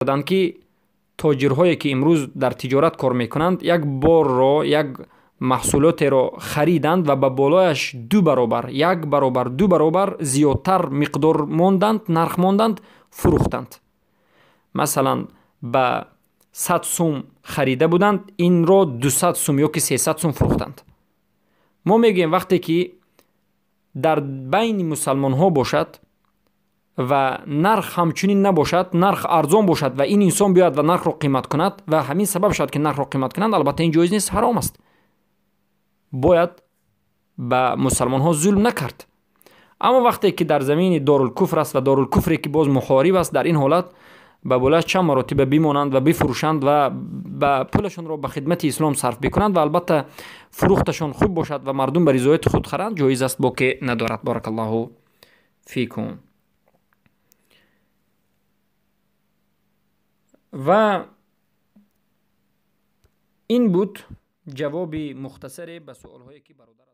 دادند که تاجرهایی که امروز در تجارت کار میکنند یک بار را یک محصولات را خریدند و به بالایش 2 برابر 1 برابر 2 برابر زیادتر مقدار ماندند، نرخ ماندند، فروختند. مثلا به 100 سوم خریده بودند، این را 200 سوم یا که 300 سوم فروختند. ما میگیم وقتی که در بین مسلمان ها باشد و نرخ همچنین نباشد، نرخ ارزان باشد و این انسان بیاد و نرخ را قیمت کند و همین سبب شد که نرخ را قیمت کنند، البته این جایز نیست، حرام است. باید به مسلمان ها ظلم نکرد. اما وقتی که در زمین دارالکفر است و دارالکفری که باز محارب است، در این حالت به بولش چند مراتب بمانند و بفروشند و به پولشون را به خدمت اسلام صرف بکنند و البته فروختشون خوب باشد و مردم به رضایت خود خرند، جایز است، با که ندارد. بارک الله فیکم. و این بود جواب مختصر به سوال هایی که برادر